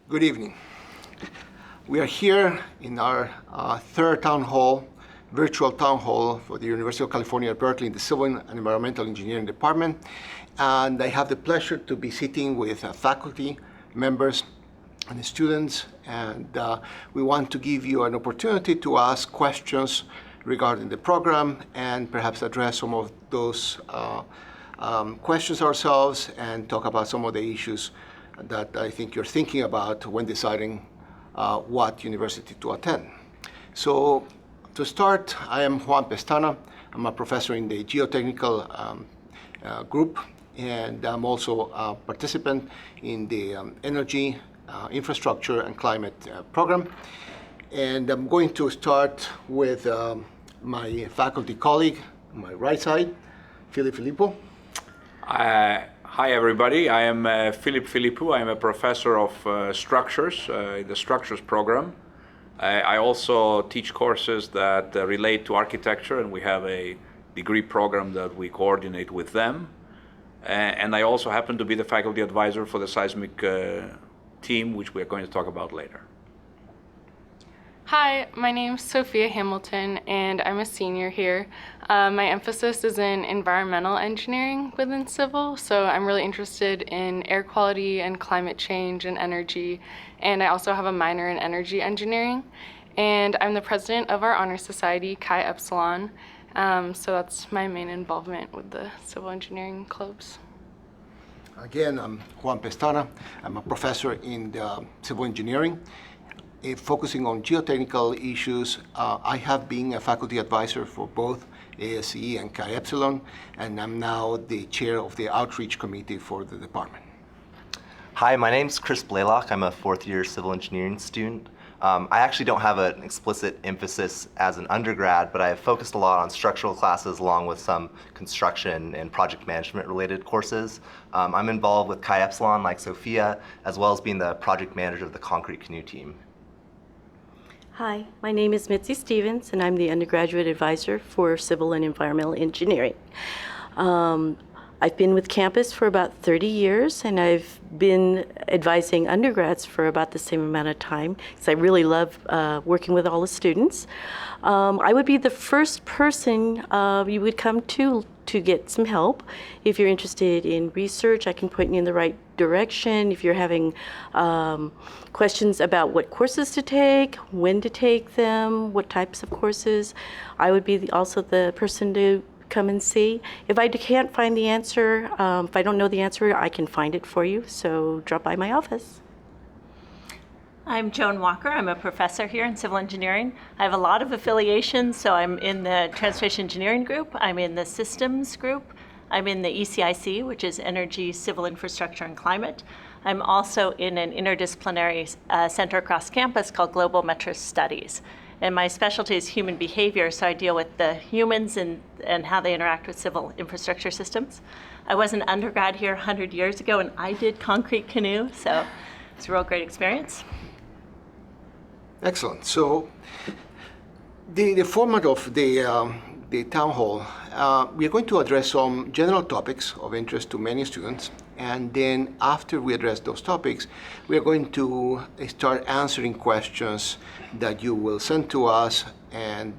Good evening. We are here in our third town hall, virtual town hall for the University of California at Berkeley in the Civil and Environmental Engineering Department. And I have the pleasure to be sitting with faculty members and students. And we want to give you an opportunity to ask questions regarding the program and perhaps address some of those questions ourselves and talk about some of the issues that I think you're thinking about when deciding what university to attend. So to start, I am Juan Pestana. I'm a professor in the geotechnical group, and I'm also a participant in the energy, infrastructure, and climate program. And I'm going to start with my faculty colleague on my right side, Philip Filippo. Hi everybody, I am Philip Filippo. I am a professor of structures in the structures program. I also teach courses that relate to architecture, and we have a degree program that we coordinate with them. And I also happen to be the faculty advisor for the seismic team, which we are going to talk about later. Hi, my name is Sophia Hamilton, and I'm a senior here. My emphasis is in environmental engineering within civil, so I'm really interested in air quality and climate change and energy, and I also have a minor in energy engineering. And I'm the president of our honor society, Chi Epsilon, so that's my main involvement with the civil engineering clubs. Again, I'm Juan Pestana. I'm a professor in civil engineering. Focusing on geotechnical issues, I have been a faculty advisor for both ASE and Chi Epsilon, and I'm now the chair of the outreach committee for the department. Hi, my name's Chris Blaylock. I'm a fourth year civil engineering student. I actually don't have an explicit emphasis as an undergrad, but I have focused a lot on structural classes along with some construction and project management related courses. I'm involved with Chi Epsilon like Sophia, as well as being the project manager of the concrete canoe team. Hi, my name is Mitzi Stevens, and I'm the undergraduate advisor for Civil and Environmental Engineering. I've been with campus for about 30 years, and I've been advising undergrads for about the same amount of time, because I really love working with all the students. I would be the first person you would come to get some help. If you're interested in research, I can point you in the right direction. If you're having questions about what courses to take, when to take them, what types of courses, I would be also the person to come and see. If I can't find the answer, if I don't know the answer, I can find it for you, so drop by my office. I'm Joan Walker. I'm a professor here in civil engineering. I have a lot of affiliations, so I'm in the transportation engineering group, I'm in the systems group, I'm in the ECIC, which is Energy, Civil Infrastructure, and Climate. I'm also in an interdisciplinary center across campus called Global Metro Studies. And my specialty is human behavior, so I deal with the humans and how they interact with civil infrastructure systems. I was an undergrad here 100 years ago, and I did concrete canoe, so it's a real great experience. Excellent. So the format of the town hall, we are going to address some general topics of interest to many students, and then after we address those topics, we are going to start answering questions that you will send to us, and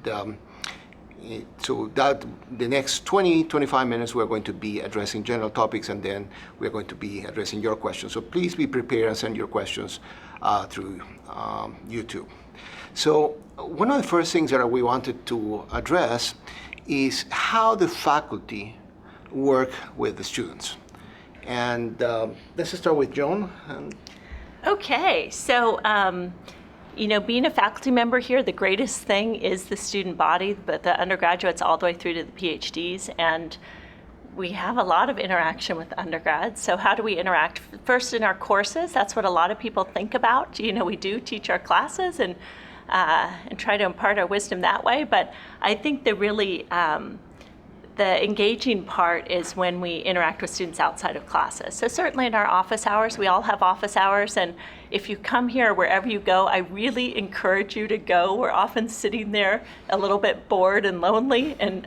so that the next 20-25 minutes we're going to be addressing general topics, and then we're going to be addressing your questions. So please be prepared and send your questions through YouTube. So one of the first things that we wanted to address is how the faculty work with the students. And let's start with Joan. Okay, so being a faculty member here, the greatest thing is the student body, but the undergraduates all the way through to the PhDs, and we have a lot of interaction with undergrads. So how do we interact? First, in our courses, that's what a lot of people think about. We do teach our classes and try to impart our wisdom that way, but I think the engaging part is when we interact with students outside of classes. So certainly in our office hours, we all have office hours, and if you come here, wherever you go, I really encourage you to go. We're often sitting there a little bit bored and lonely, and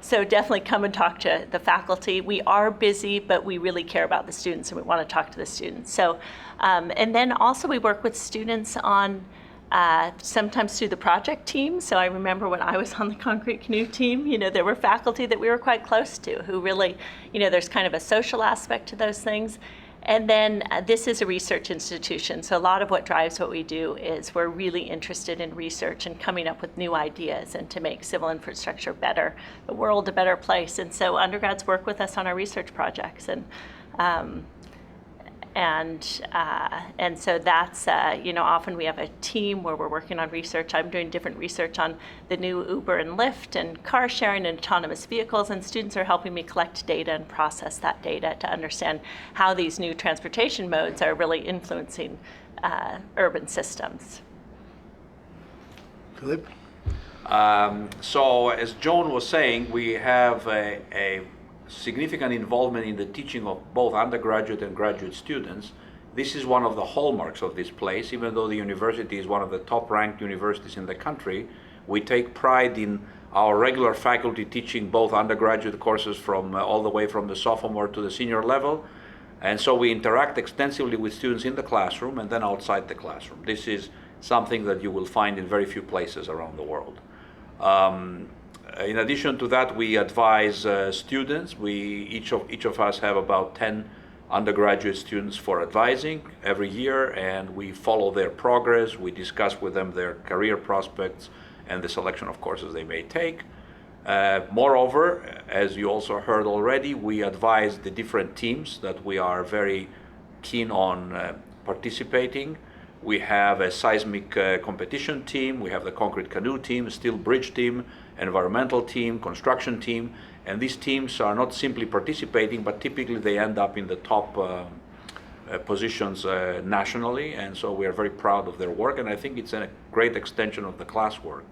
So definitely come and talk to the faculty. We are busy, but we really care about the students and we want to talk to the students. So, and then also we work with students on sometimes through the project team. So I remember when I was on the Concrete Canoe team, there were faculty that we were quite close to who really, there's kind of a social aspect to those things. And then this is a research institution, so a lot of what drives what we do is we're really interested in research and coming up with new ideas and to make civil infrastructure better, the world a better place. And so undergrads work with us on our research projects, and so that's often we have a team where we're working on research. I'm doing different research on the new Uber and Lyft and car sharing and autonomous vehicles, and students are helping me collect data and process that data to understand how these new transportation modes are really influencing urban systems. Philip? So as Joan was saying, we have a significant involvement in the teaching of both undergraduate and graduate students. This is one of the hallmarks of this place. Even though the university is one of the top-ranked universities in the country, we take pride in our regular faculty teaching both undergraduate courses from all the way from the sophomore to the senior level. And so we interact extensively with students in the classroom and then outside the classroom. This is something that you will find in very few places around the world. In addition to that, we advise students. Each of us have about 10 undergraduate students for advising every year, and we follow their progress. We discuss with them their career prospects and the selection of courses they may take. Moreover, as you also heard already, we advise the different teams that we are very keen on participating. We have a seismic competition team, we have the concrete canoe team, steel bridge team, environmental team, construction team, and these teams are not simply participating, but typically they end up in the top positions nationally, and so we are very proud of their work, and I think it's a great extension of the classwork,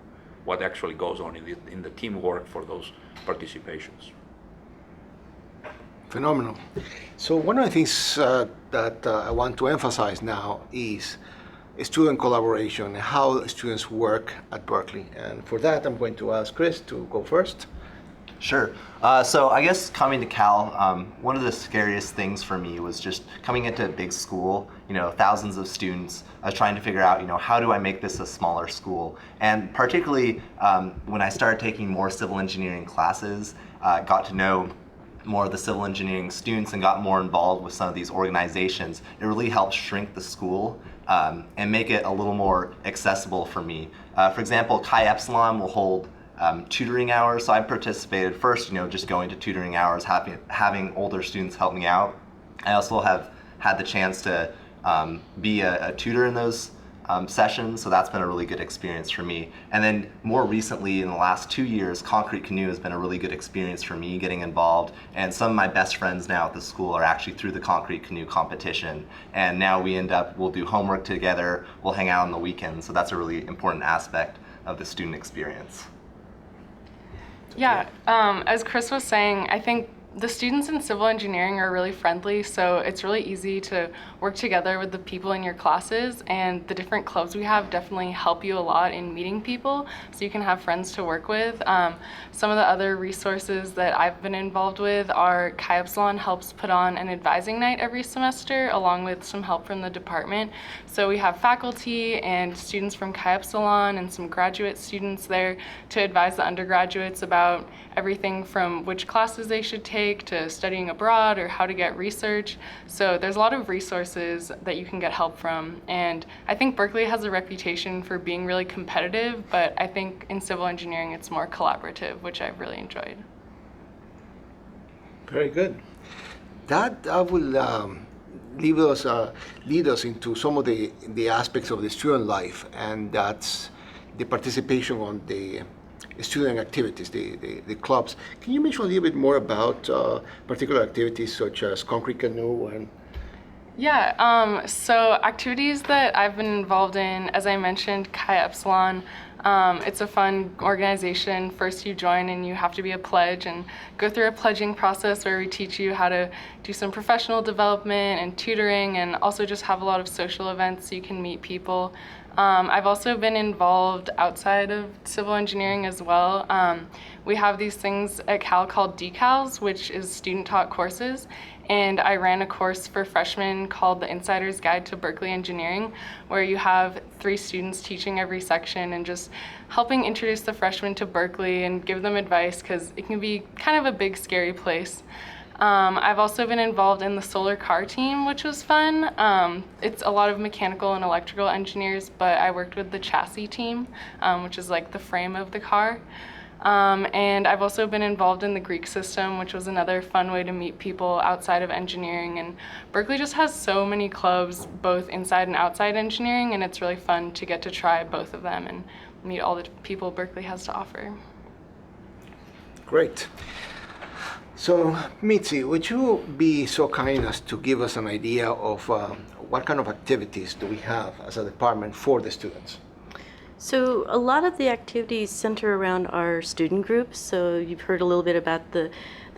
what actually goes on in the teamwork for those participations. Phenomenal. So one of the things that I want to emphasize now is student collaboration, how students work at Berkeley. And for that, I'm going to ask Chris to go first. Sure. So I guess coming to Cal, one of the scariest things for me was just coming into a big school, thousands of students. I was trying to figure out, how do I make this a smaller school? And particularly when I started taking more civil engineering classes, got to know more of the civil engineering students and got more involved with some of these organizations, it really helped shrink the school and make it a little more accessible for me. For example, Chi Epsilon will hold tutoring hours, so I participated first, just going to tutoring hours, having older students help me out. I also have had the chance to be a tutor in those sessions, so that's been a really good experience for me. And then more recently, in the last 2 years, Concrete Canoe has been a really good experience for me getting involved, and some of my best friends now at the school are actually through the Concrete Canoe competition, and now we'll do homework together, we'll hang out on the weekends, so that's a really important aspect of the student experience. Yeah, as Chris was saying, I think the students in civil engineering are really friendly, so it's really easy to work together with the people in your classes, and the different clubs we have definitely help you a lot in meeting people, so you can have friends to work with. Some of the other resources that I've been involved with are Chi Epsilon helps put on an advising night every semester, along with some help from the department. So we have faculty and students from Chi Epsilon and some graduate students there to advise the undergraduates about everything from which classes they should take to studying abroad or how to get research. So there's a lot of resources that you can get help from. And I think Berkeley has a reputation for being really competitive, but I think in civil engineering it's more collaborative, which I've really enjoyed. Very good. That will lead us into some of the aspects of the student life, and that's the participation on the student activities, the clubs. Can you mention a little bit more about particular activities such as Concrete Canoe and Yeah, so activities that I've been involved in, as I mentioned, Chi Epsilon. It's a fun organization. First you join and you have to be a pledge and go through a pledging process where we teach you how to do some professional development and tutoring, and also just have a lot of social events so you can meet people. I've also been involved outside of civil engineering as well. We have these things at Cal called decals, which is student-taught courses, and I ran a course for freshmen called The Insider's Guide to Berkeley Engineering, where you have 3 students teaching every section and just helping introduce the freshmen to Berkeley and give them advice, because it can be kind of a big, scary place. I've also been involved in the solar car team, which was fun. It's a lot of mechanical and electrical engineers, but I worked with the chassis team, which is like the frame of the car. And I've also been involved in the Greek system, which was another fun way to meet people outside of engineering. And Berkeley just has so many clubs, both inside and outside engineering, and it's really fun to get to try both of them and meet all the people Berkeley has to offer. Great. So, Mitzi, would you be so kind as to give us an idea of what kind of activities do we have as a department for the students? So a lot of the activities center around our student groups. So you've heard a little bit about the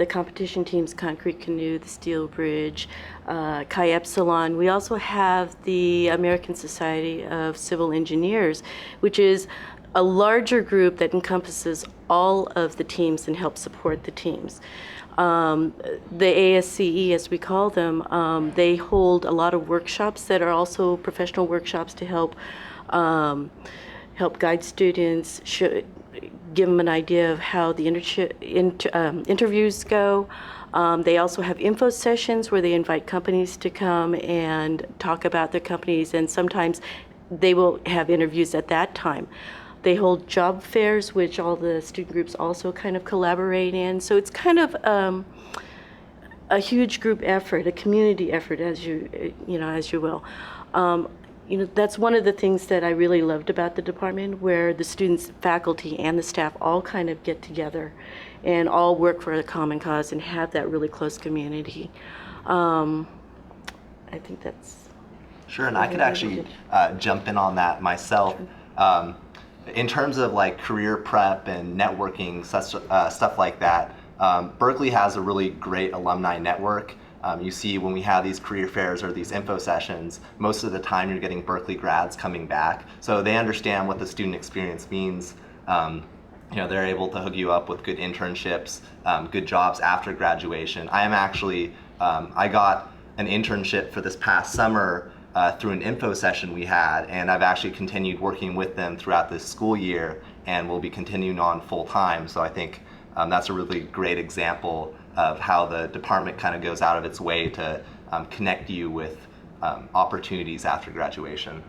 competition teams, Concrete Canoe, the Steel Bridge, Chi Epsilon. We also have the American Society of Civil Engineers, which is a larger group that encompasses all of the teams and helps support the teams. The ASCE, as we call them, they hold a lot of workshops that are also professional workshops to help guide students, give them an idea of how the interviews go. They also have info sessions where they invite companies to come and talk about their companies, and sometimes they will have interviews at that time. They hold job fairs, which all the student groups also kind of collaborate in. So it's kind of a huge group effort, a community effort, as you will. That's one of the things that I really loved about the department, where the students, faculty, and the staff all kind of get together and all work for a common cause and have that really close community. I think that's... Sure, and I could actually jump in on that myself. In terms of like career prep and networking, stuff like that, Berkeley has a really great alumni network. You see when we have these career fairs or these info sessions, most of the time you're getting Berkeley grads coming back. So they understand what the student experience means. They're able to hook you up with good internships, good jobs after graduation. I got an internship for this past summer through an info session we had, and I've actually continued working with them throughout this school year and will be continuing on full time. So I think that's a really great example of how the department kind of goes out of its way to connect you with opportunities after graduation.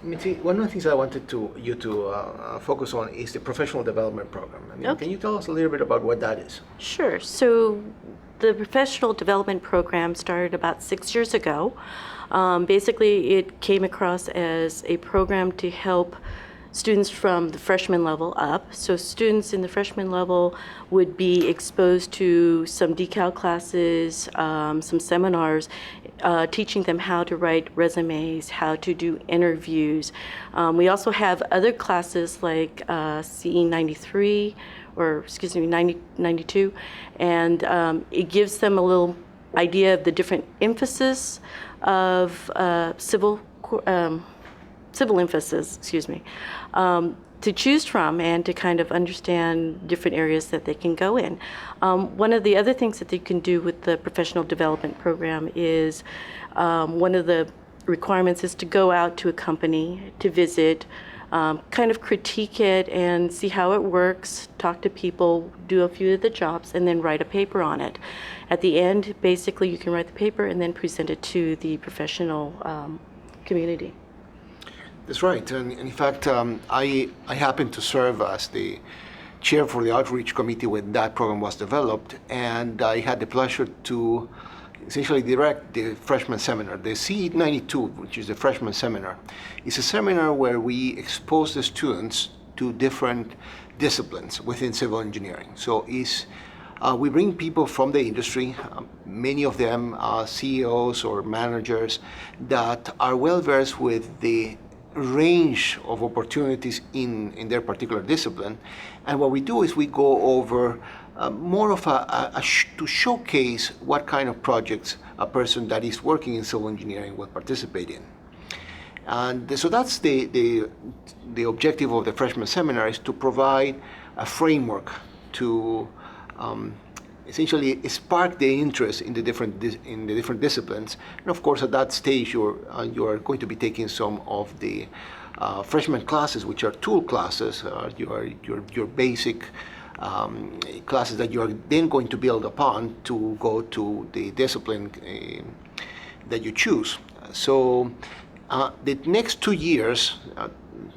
Mitzi, one of the things I wanted you to focus on is the professional development program. Okay. Can you tell us a little bit about what that is? Sure. So the professional development program started about 6 years ago. Basically, it came across as a program to help students from the freshman level up. So students in the freshman level would be exposed to some decal classes, some seminars, teaching them how to write resumes, how to do interviews. We also have other classes like CE 93, or excuse me, 92, and it gives them a little idea of the different emphasis of civil emphasis, to choose from and to kind of understand different areas that they can go in. One of the other things that they can do with the professional development program is one of the requirements is to go out to a company to visit, kind of critique it and see how it works, talk to people, do a few of the jobs, and then write a paper on it. At the end, basically, you can write the paper and then present it to the professional community. That's right. And in fact, I happen to serve as the chair for the outreach committee when that program was developed, and I had the pleasure to essentially direct the freshman seminar. The CE 92, which is the freshman seminar, is a seminar where we expose the students to different disciplines within civil engineering. So we bring people from the industry, many of them are CEOs or managers that are well versed with the range of opportunities in their particular discipline. And what we do is we go over more of to showcase what kind of projects a person that is working in civil engineering will participate in. And so that's the objective of the freshman seminar, is to provide a framework to essentially spark the interest in the different disciplines. And of course, at that stage, you are going to be taking some of the freshman classes, which are tool classes, your basic classes that you are then going to build upon to go to the discipline that you choose. So the next 2 years,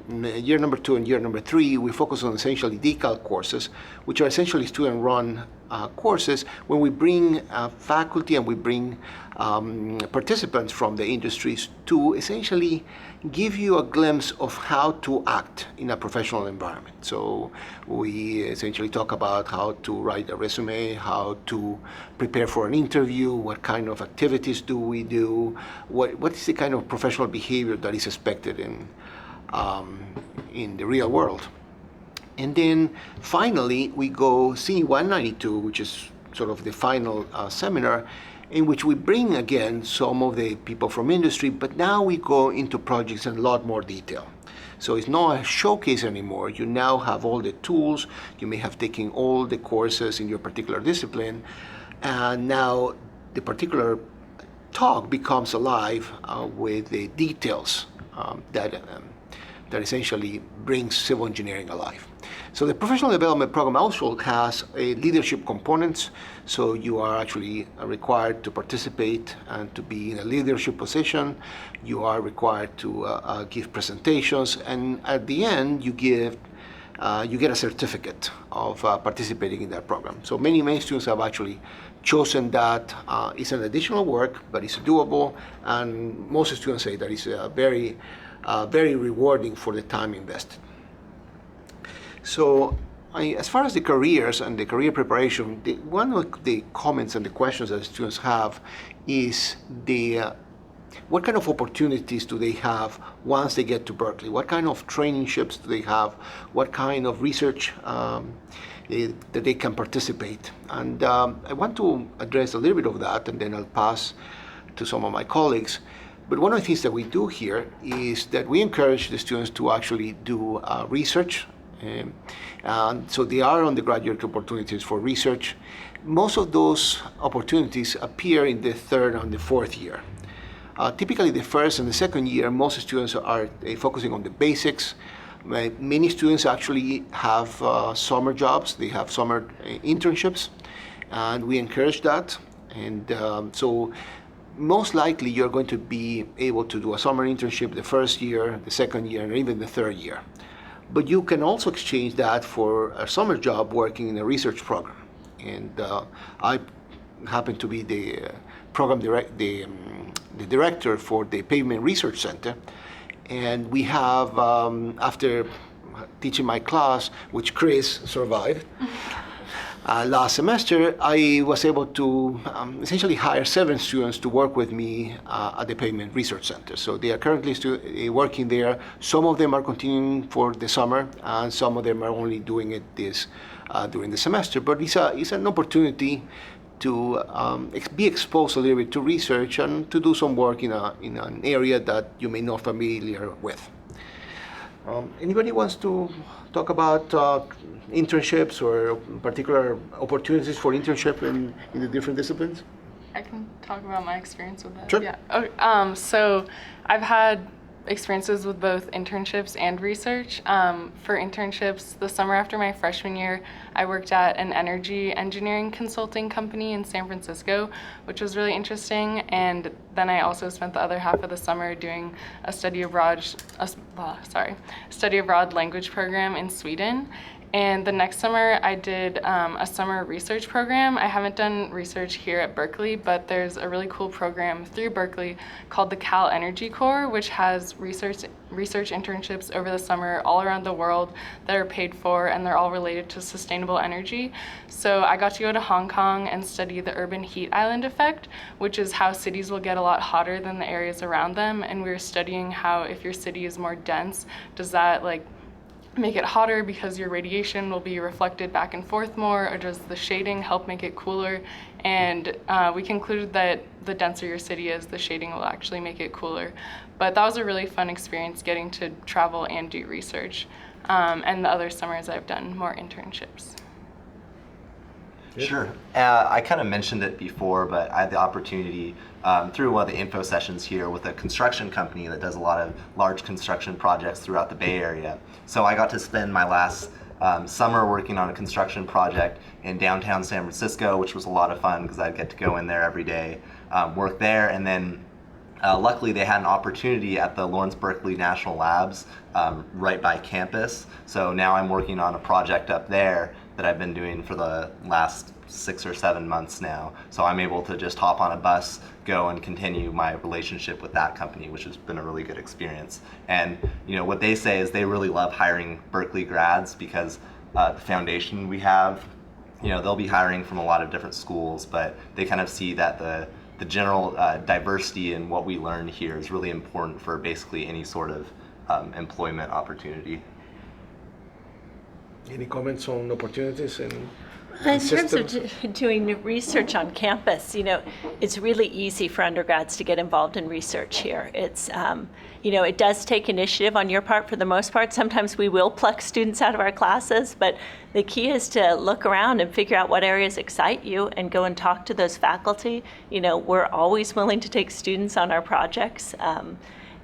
year number 2 and year number 3, we focus on essentially DCAL courses, which are essentially student-run courses when we bring faculty and we bring participants from the industries to essentially give you a glimpse of how to act in a professional environment. So we essentially talk about how to write a resume, how to prepare for an interview, what kind of activities do we do, what is the kind of professional behavior that is expected in the real world. And then finally, we go C192, which is sort of the final seminar, in which we bring again some of the people from industry, but now we go into projects in a lot more detail. So it's not a showcase anymore. You now have all the tools. You may have taken all the courses in your particular discipline, and now the particular talk becomes alive with the details that essentially brings civil engineering alive. So the professional development program also has a leadership components. So you are actually required to participate and to be in a leadership position. You are required to give presentations, and at the end you get a certificate of participating in that program. So many students have actually chosen that. It's an additional work, but it's doable, and most students say that it's very rewarding for the time invested. So as far as the careers and the career preparation, one of the comments and the questions that students have is what kind of opportunities do they have once they get to Berkeley? What kind of traineeships do they have? What kind of research that they can participate? And I want to address a little bit of that, and then I'll pass to some of my colleagues. But one of the things that we do here is that we encourage the students to actually do research. And so there are undergraduate opportunities for research. Most of those opportunities appear in the 3rd and the 4th year. Typically the 1st and the 2nd year, most students are focusing on the basics. Many students actually have summer jobs. They have summer internships, and we encourage that. And so most likely you're going to be able to do a summer internship the 1st year, the 2nd year, and even the 3rd year. But you can also exchange that for a summer job working in a research program. And I happen to be the director for the Pavement Research Center. And we have, after teaching my class, which Chris survived, last semester, I was able to essentially hire 7 students to work with me at the Pavement Research Center. So they are currently working there. Some of them are continuing for the summer, and some of them are only doing it during the semester. But it's an opportunity to be exposed a little bit to research and to do some work in an area that you may not be familiar with. Anybody wants to talk about internships or particular opportunities for internship in the different disciplines? I can talk about my experience with that. Sure. Yeah. Okay. So I've had experiences with both internships and research. For internships, the summer after my freshman year, I worked at an energy engineering consulting company in San Francisco, which was really interesting. And then I also spent the other half of the summer doing a study abroad language program in Sweden. And the next summer, I did a summer research program. I haven't done research here at Berkeley, but there's a really cool program through Berkeley called the Cal Energy Corps, which has research internships over the summer all around the world that are paid for, and they're all related to sustainable energy. So I got to go to Hong Kong and study the urban heat island effect, which is how cities will get a lot hotter than the areas around them. And we were studying how if your city is more dense, does that make it hotter because your radiation will be reflected back and forth more, or does the shading help make it cooler? And we concluded that the denser your city is, the shading will actually make it cooler. But that was a really fun experience, getting to travel and do research. And the other summers I've done more internships. Sure. I kind of mentioned it before, but I had the opportunity through one of the info sessions here with a construction company that does a lot of large construction projects throughout the Bay Area. So I got to spend my last summer working on a construction project in downtown San Francisco, which was a lot of fun because I'd get to go in there every day, work there, and then luckily they had an opportunity at the Lawrence Berkeley National Labs right by campus. So now I'm working on a project up there that I've been doing for the last 6 or 7 months now. So I'm able to just hop on a bus, go and continue my relationship with that company, which has been a really good experience. And what they say is they really love hiring Berkeley grads because the foundation we have, they'll be hiring from a lot of different schools, but they kind of see that the general diversity in what we learn here is really important for basically any sort of employment opportunity. Any comments on opportunities and In terms of systems? doing research on campus, it's really easy for undergrads to get involved in research here. It's, it does take initiative on your part for the most part. Sometimes we will pluck students out of our classes, but the key is to look around and figure out what areas excite you and go and talk to those faculty. We're always willing to take students on our projects.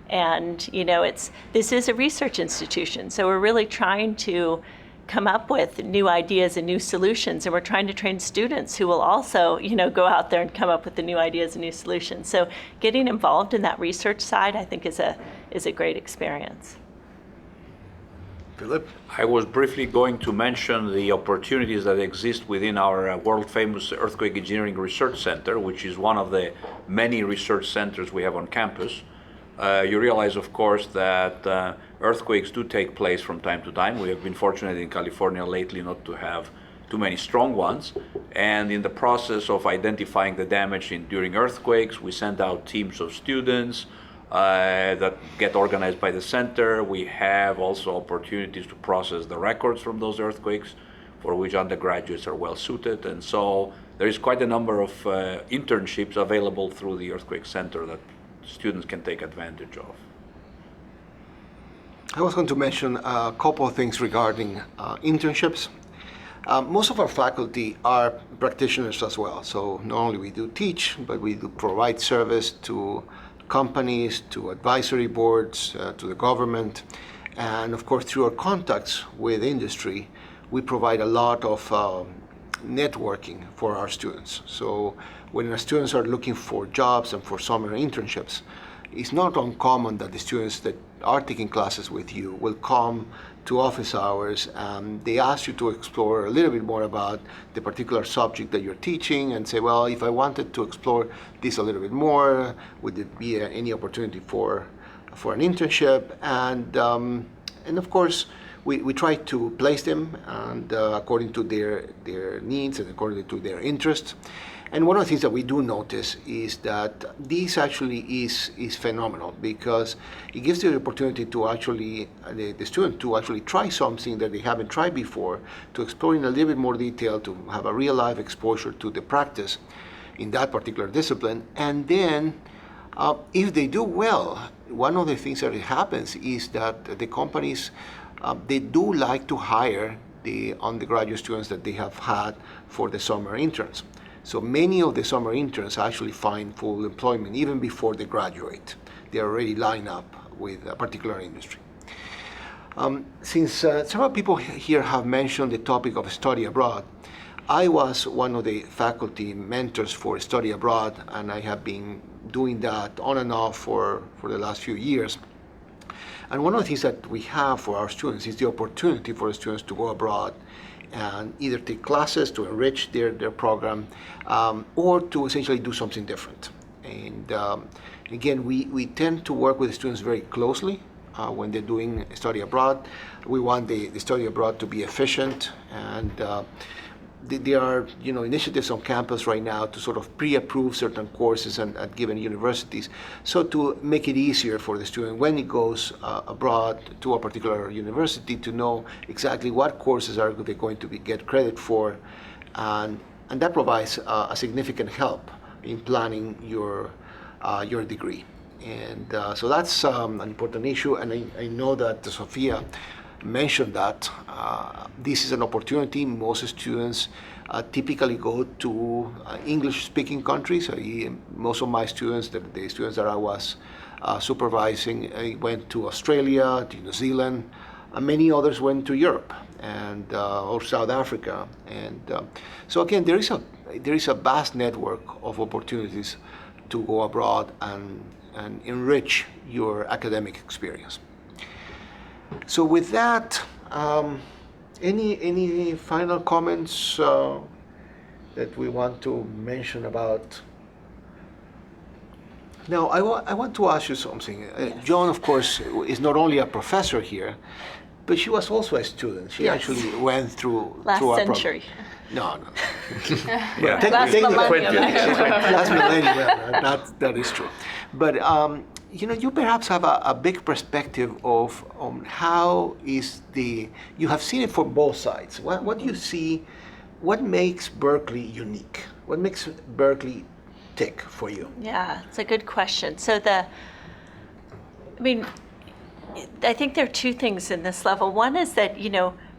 This is a research institution, so we're really trying to come up with new ideas and new solutions, and we're trying to train students who will also, go out there and come up with the new ideas and new solutions. So getting involved in that research side, I think, is a great experience. Philip? I was briefly going to mention the opportunities that exist within our world-famous Earthquake Engineering Research Center, which is one of the many research centers we have on campus. You realize, of course, that earthquakes do take place from time to time. We have been fortunate in California lately not to have too many strong ones. And in the process of identifying the damage during earthquakes, we send out teams of students that get organized by the center. We have also opportunities to process the records from those earthquakes, for which undergraduates are well suited. And so there is quite a number of internships available through the Earthquake Center that students can take advantage of. I was going to mention a couple of things regarding internships. Most of our faculty are practitioners as well. So not only we do teach, but we do provide service to companies, to advisory boards, to the government. And of course, through our contacts with industry, we provide a lot of networking for our students. So when our students are looking for jobs and for summer internships, it's not uncommon that the students that are taking classes with you will come to office hours and they ask you to explore a little bit more about the particular subject that you're teaching and say, well, if I wanted to explore this a little bit more, would it be any opportunity for an internship? And of course, we try to place them and according to their needs and according to their interests. And one of the things that we do notice is that this actually is phenomenal because it gives the opportunity to actually, the student to actually try something that they haven't tried before, to explore in a little bit more detail, to have a real life exposure to the practice in that particular discipline. And then if they do well, one of the things that happens is that the companies, they do like to hire the undergraduate students that they have had for the summer interns. So many of the summer interns actually find full employment even before they graduate. They already line up with a particular industry. Since several people here have mentioned the topic of study abroad, I was one of the faculty mentors for study abroad, and I have been doing that on and off for the last few years. And one of the things that we have for our students is the opportunity for the students to go abroad and either take classes to enrich their program or to essentially do something different. And again, we tend to work with the students very closely when they're doing study abroad. We want the study abroad to be efficient, and there are initiatives on campus right now to sort of pre-approve certain courses at given universities, so to make it easier for the student when he goes abroad to a particular university to know exactly what courses are they going to get credit for, and that provides a significant help in planning your degree. And so that's an important issue, and I know that Sophia mentioned that this is an opportunity. Most students typically go to English-speaking countries. Most of my students, the students that I was supervising, went to Australia, to New Zealand, and many others went to Europe and or South Africa. And so again, there is a vast network of opportunities to go abroad and enrich your academic experience. So with that, any final comments that we want to mention about? Now, I want to ask you something. Yes. Joan, of course, is not only a professor here, but she was also a student. She Yes. actually went through Last through a century. No. Yeah. Last millennium. Last millennium, that is true. But you perhaps have a big perspective of how is you have seen it from both sides. What do you see? What makes Berkeley unique? What makes Berkeley tick for you? Yeah, it's a good question. So I think there are two things in this level. One is that,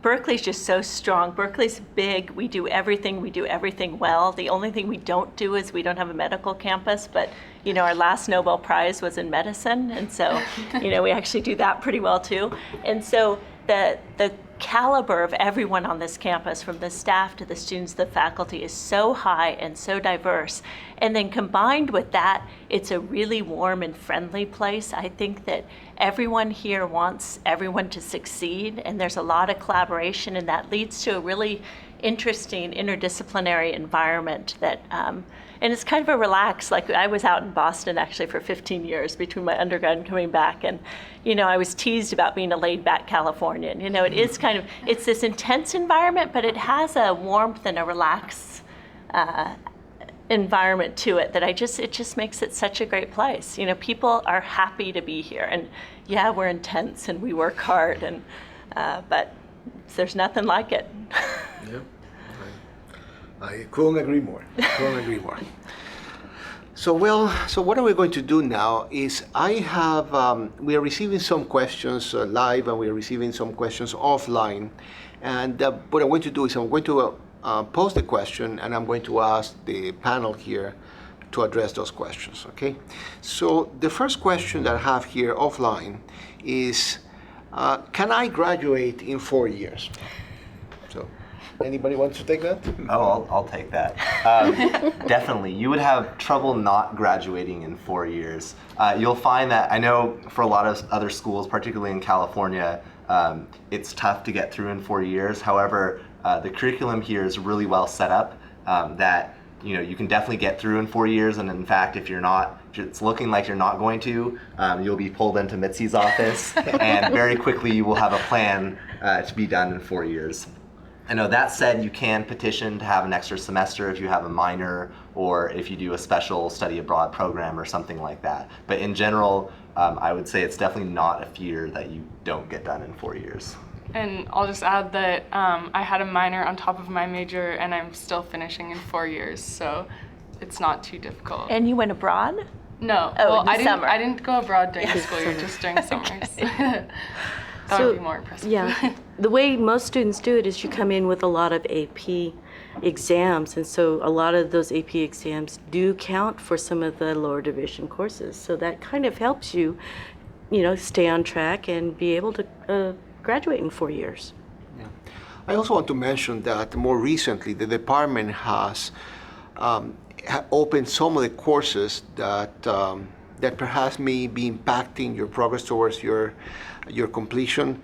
Berkeley's just so strong. Berkeley's big. We do everything well. The only thing we don't do is we don't have a medical campus, but our last Nobel Prize was in medicine, and so we actually do that pretty well too. And so the caliber of everyone on this campus, from the staff to the students, the faculty, is so high and so diverse. And then combined with that, it's a really warm and friendly place. I think that everyone here wants everyone to succeed, and there's a lot of collaboration, and that leads to a really interesting interdisciplinary environment that, and it's kind of a relaxed, like I was out in Boston actually for 15 years between my undergrad and coming back, and I was teased about being a laid-back Californian. It is it's this intense environment, but it has a warmth and a relaxed environment to it that it just makes it such a great place. People are happy to be here, and yeah, we're intense and we work hard, and but there's nothing like it. Yeah, I couldn't agree more. So what are we going to do now is we are receiving some questions live, and we are receiving some questions offline. And what I'm going to do is I'm going to pose the question, and I'm going to ask the panel here to address those questions, okay? So the first question that I have here offline is, can I graduate in 4 years? So anybody wants to take that? Oh, I'll take that. Definitely. You would have trouble not graduating in 4 years. You'll find that, I know for a lot of other schools, particularly in California, it's tough to get through in 4 years. However, the curriculum here is really well set up that you can definitely get through in 4 years. And in fact, if it's looking like you're not going to, you'll be pulled into Mitzi's office, and very quickly you will have a plan to be done in 4 years. I know that said, you can petition to have an extra semester if you have a minor, or if you do a special study abroad program or something like that. But in general, I would say it's definitely not a fear that you don't get done in 4 years. And I'll just add that I had a minor on top of my major, and I'm still finishing in 4 years, so it's not too difficult. And you went abroad? No, Oh, in the I summer. didn't go abroad during the school year, just during summers. That would be more impressive. Yeah, the way most students do it is you come in with a lot of AP exams, and so a lot of those AP exams do count for some of the lower division courses. So that kind of helps you, stay on track and be able to graduate in 4 years. Yeah. I also want to mention that more recently the department has opened some of the courses that perhaps may be impacting your progress towards your completion.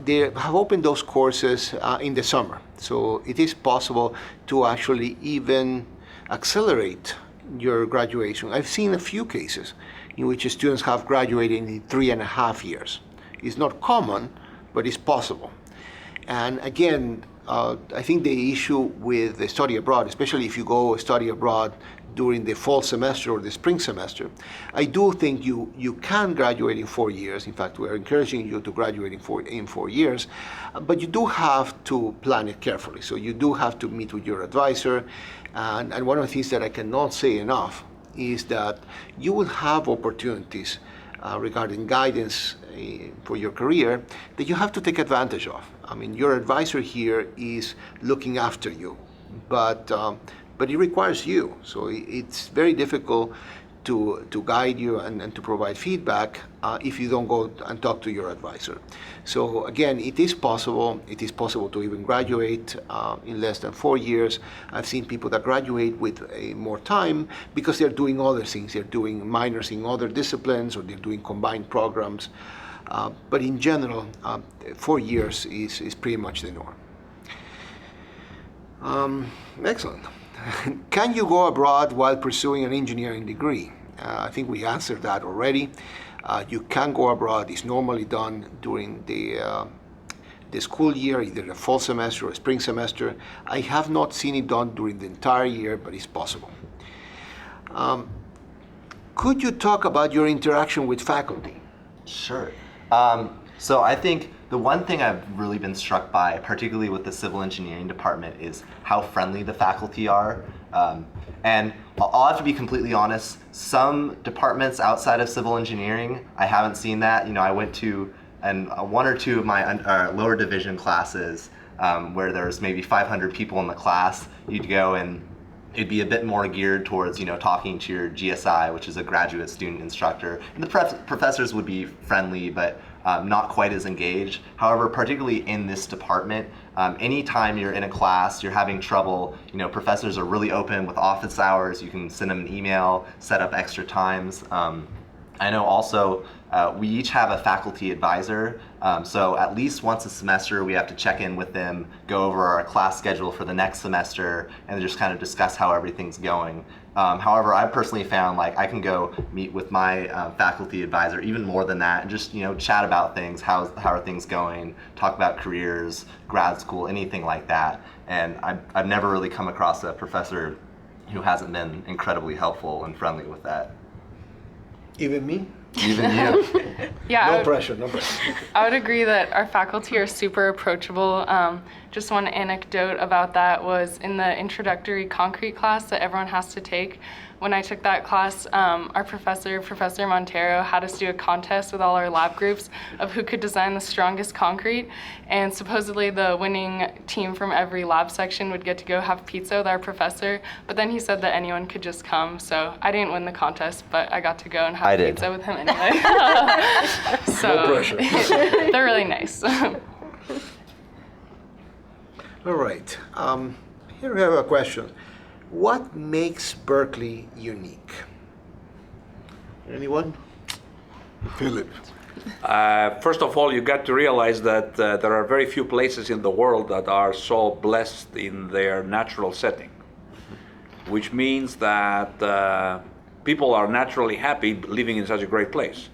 They have opened those courses in the summer, so it is possible to actually even accelerate your graduation. I've seen a few cases in which students have graduated in 3.5 years. It's not common, but it's possible. And again, I think the issue with the study abroad, especially if you go study abroad during the fall semester or the spring semester, I do think you can graduate in 4 years. In fact, we're encouraging you to graduate in 4 years, but you do have to plan it carefully. So you do have to meet with your advisor, and one of the things that I cannot say enough is that you will have opportunities regarding guidance for your career that you have to take advantage of. I mean, your advisor here is looking after you, but it requires you. So it's very difficult to guide you and to provide feedback if you don't go and talk to your advisor. So again, it is possible. It is possible to even graduate in less than 4 years. I've seen people that graduate with more time because they're doing other things. They're doing minors in other disciplines, or they're doing combined programs. But in general, 4 years is pretty much the norm. Excellent. Can you go abroad while pursuing an engineering degree? I think we answered that already. You can go abroad. It's normally done during the school year, either the fall semester or spring semester. I have not seen it done during the entire year, but it's possible. Could you talk about your interaction with faculty? Sure. So I think the one thing I've really been struck by, particularly with the civil engineering department, is how friendly the faculty are. And I'll have to be completely honest, some departments outside of civil engineering, I haven't seen that. I went to one or two of my lower division classes where there's maybe 500 people in the class. You'd go and it'd be a bit more geared towards, talking to your GSI, which is a graduate student instructor. And the professors would be friendly, but not quite as engaged. However, particularly in this department, anytime you're in a class, you're having trouble, professors are really open with office hours. You can send them an email, set up extra times. I know also we each have a faculty advisor, so at least once a semester we have to check in with them, go over our class schedule for the next semester, and just kind of discuss how everything's going. However, I personally found I can go meet with my faculty advisor even more than that, and just chat about things, how are things going, talk about careers, grad school, anything like that. And I've never really come across a professor who hasn't been incredibly helpful and friendly with that. Even me? Even you. Yeah, No pressure. I would agree that our faculty are super approachable. Just one anecdote about that was in the introductory concrete class that everyone has to take. When I took that class, our professor, Professor Montero, had us do a contest with all our lab groups of who could design the strongest concrete. And supposedly the winning team from every lab section would get to go have pizza with our professor. But then he said that anyone could just come. So I didn't win the contest, but I got to go and have pizza with him anyway. So No pressure. they're really nice. All right. Here we have a question. What makes Berkeley unique? Anyone? Philip. First of all, you got to realize that there are very few places in the world that are so blessed in their natural setting, which means that people are naturally happy living in such a great place.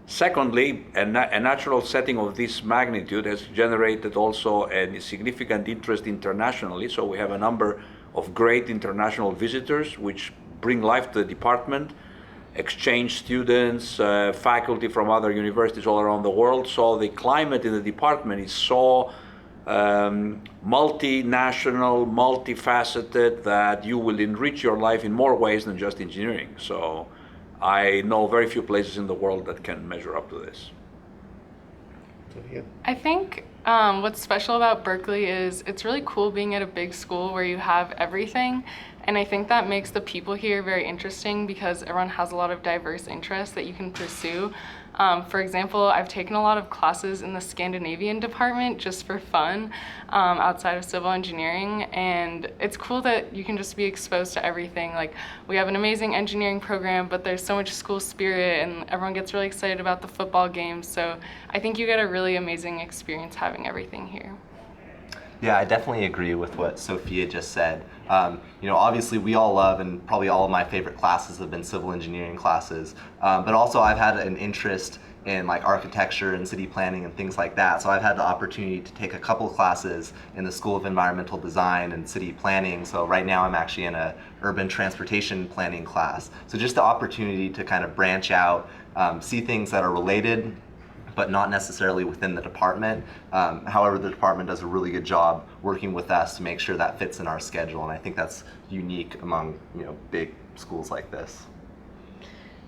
Secondly, a natural setting of this magnitude has generated also a significant interest internationally, so we have a number of great international visitors which bring life to the department, exchange students, faculty from other universities all around the world. So the climate in the department is so multinational, multifaceted, that you will enrich your life in more ways than just engineering. So I know very few places in the world that can measure up to this. I think what's special about Berkeley is it's really cool being at a big school where you have everything. And I think that makes the people here very interesting because everyone has a lot of diverse interests that you can pursue. For example, I've taken a lot of classes in the Scandinavian department just for fun outside of civil engineering. And it's cool that you can just be exposed to everything. Like, we have an amazing engineering program, but there's so much school spirit and everyone gets really excited about the football games. So I think you get a really amazing experience having everything here. Yeah, I definitely agree with what Sophia just said. Obviously we all love, and probably all of my favorite classes have been civil engineering classes, but also I've had an interest in like architecture and city planning and things like that. So I've had the opportunity to take a couple classes in the School of Environmental Design and City Planning. So right now I'm actually in a urban transportation planning class. So just the opportunity to kind of branch out, see things that are related, but not necessarily within the department. However, the department does a really good job working with us to make sure that fits in our schedule, and I think that's unique among big schools like this.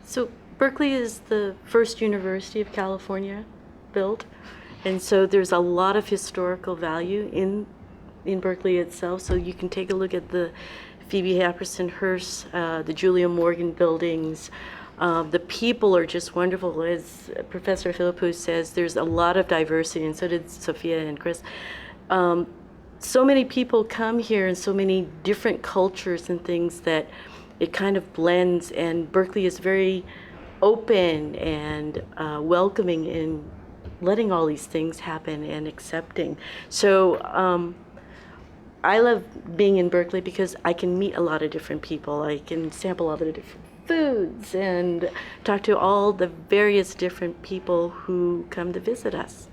So Berkeley is the first University of California built, and so there's a lot of historical value in Berkeley itself. So you can take a look at the Phoebe Happerson Hearst, the Julia Morgan buildings. The people are just wonderful. As Professor Philippou says, there's a lot of diversity, and so did Sophia and Chris. So many people come here and so many different cultures and things that it kind of blends, and Berkeley is very open and welcoming in letting all these things happen and accepting. So I love being in Berkeley because I can meet a lot of different people. I can sample all the different foods and talk to all the various different people who come to visit us.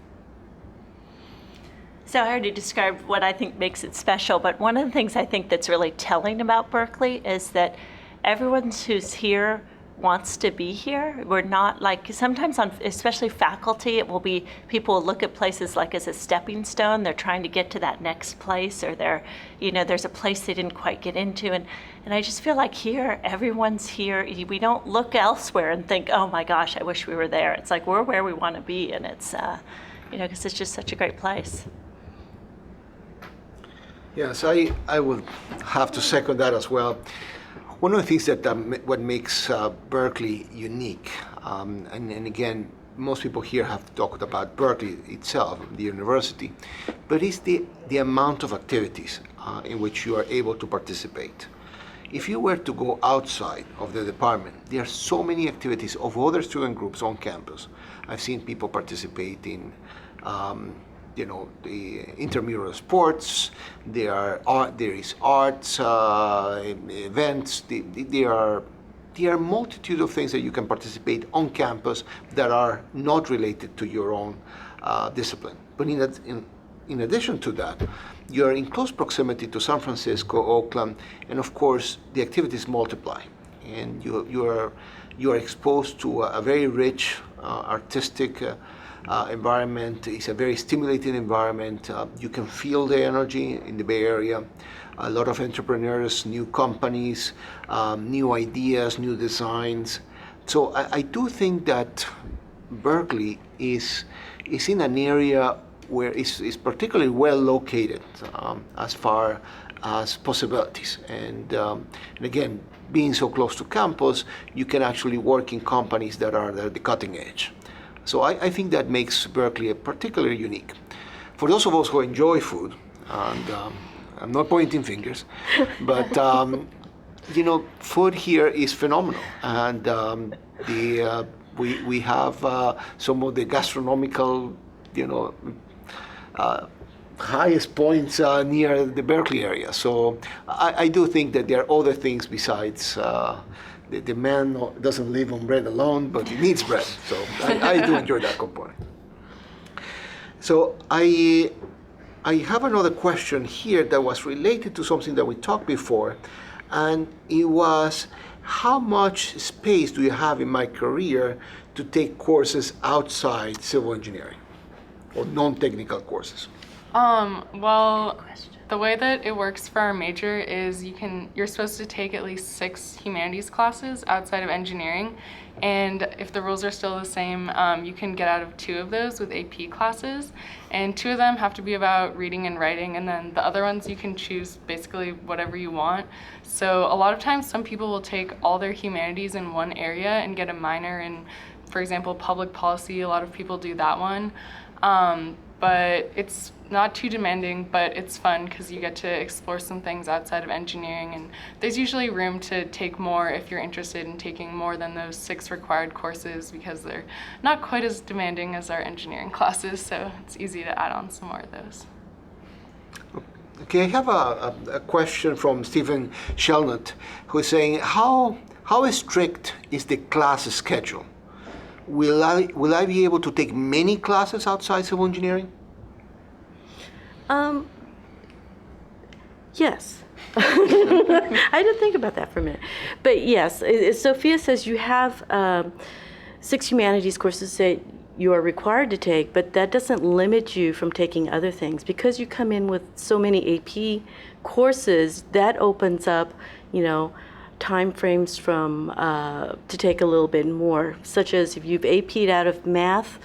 So I already described what I think makes it special, but one of the things I think that's really telling about Berkeley is that everyone who's here wants to be here. We're not like, sometimes on, especially faculty, it will be, people will look at places like as a stepping stone. They're trying to get to that next place, or they're, there's a place they didn't quite get into. And I just feel like here, everyone's here. We don't look elsewhere and think, oh my gosh, I wish we were there. It's like, we're where we want to be, and it's, because it's just such a great place. Yes, I would have to second that as well. One of the things that what makes Berkeley unique, and again, most people here have talked about Berkeley itself, the university, but it's the amount of activities in which you are able to participate. If you were to go outside of the department, there are so many activities of other student groups on campus. I've seen people participate in the intramural sports. There is arts events. There are a multitude of things that you can participate on campus that are not related to your own discipline. But in addition to that, you are in close proximity to San Francisco, Oakland, and of course the activities multiply, and you are exposed to a very rich artistic environment. It's a very stimulating environment. You can feel the energy in the Bay Area. A lot of entrepreneurs, new companies, new ideas, new designs. So I do think that Berkeley is in an area where it's particularly well located as far as possibilities. And again, being so close to campus, you can actually work in companies that are at the cutting edge. So I think that makes Berkeley particularly unique. For those of us who enjoy food, and I'm not pointing fingers, but food here is phenomenal, and we have some of the gastronomical, highest points near the Berkeley area. So I do think that there are other things besides. The man doesn't live on bread alone, but he needs bread. So I do enjoy that component. So I have another question here that was related to something that we talked before, and it was, how much space do you have in my career to take courses outside civil engineering or non-technical courses? Well, the way that it works for our major is you're supposed to take at least 6 humanities classes outside of engineering, and if the rules are still the same, you can get out of 2 of those with AP classes, and 2 of them have to be about reading and writing, and then the other ones you can choose basically whatever you want. So a lot of times some people will take all their humanities in one area and get a minor in, for example, public policy. A lot of people do that one. But it's not too demanding, but it's fun because you get to explore some things outside of engineering, and there's usually room to take more if you're interested in taking more than those 6 required courses, because they're not quite as demanding as our engineering classes, so it's easy to add on some more of those. Okay, I have a question from Stephen Shelnut, who is saying, how strict is the class schedule? will I be able to take many classes outside civil engineering? Yes. I didn't think about that for a minute. But yes, as Sophia says, you have 6 humanities courses that you are required to take, but that doesn't limit you from taking other things. Because you come in with so many AP courses, that opens up, time frames from to take a little bit more, such as if you've AP'd out of math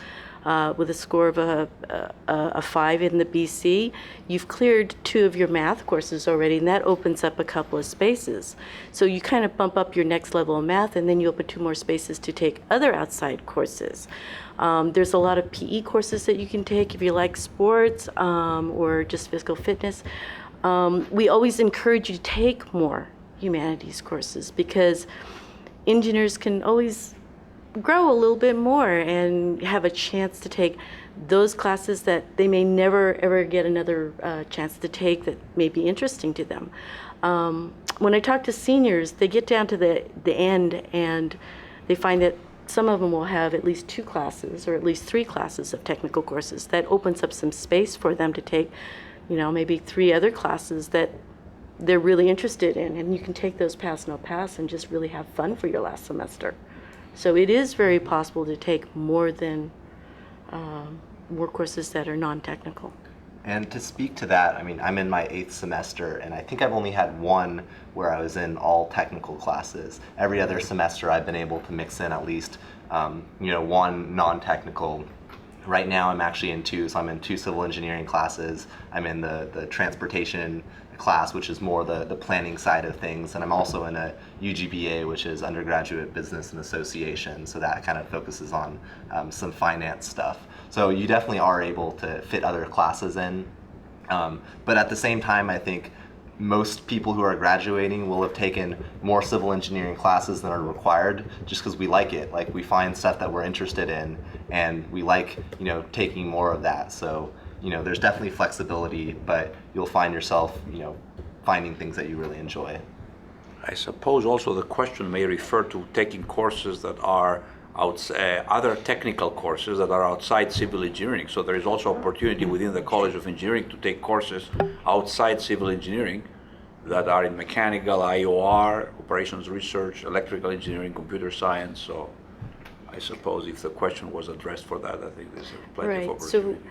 with a score of a 5 in the BC, you've cleared 2 of your math courses already, and that opens up a couple of spaces. So you kind of bump up your next level of math, and then you open 2 more spaces to take other outside courses. There's a lot of PE courses that you can take if you like sports or just physical fitness. We always encourage you to take more humanities courses because engineers can always grow a little bit more and have a chance to take those classes that they may never ever get another chance to take that may be interesting to them. When I talk to seniors, they get down to the end and they find that some of them will have at least 2 classes or at least 3 classes of technical courses. That opens up some space for them to take, maybe 3 other classes that they're really interested in, and you can take those pass no pass and just really have fun for your last semester. So it is very possible to take more courses that are non-technical. And to speak to that, I'm in my 8th semester, and I think I've only had 1 where I was in all technical classes. Every other semester I've been able to mix in at least, 1 non-technical. Right now I'm actually in 2, so I'm in 2 civil engineering classes. I'm in the transportation class, which is more the planning side of things, and I'm also in a UGBA, which is undergraduate business and association, so that kind of focuses on some finance stuff. So you definitely are able to fit other classes in, but at the same time I think most people who are graduating will have taken more civil engineering classes than are required just because we like it. Like, we find stuff that we're interested in and we like taking more of that. So there's definitely flexibility, but you'll find yourself, finding things that you really enjoy. I suppose also the question may refer to taking courses that are other technical courses that are outside civil engineering. So there is also opportunity within the College of Engineering to take courses outside civil engineering that are in mechanical, IOR, operations research, electrical engineering, computer science. So I suppose if the question was addressed for that, I think there's plenty of opportunity.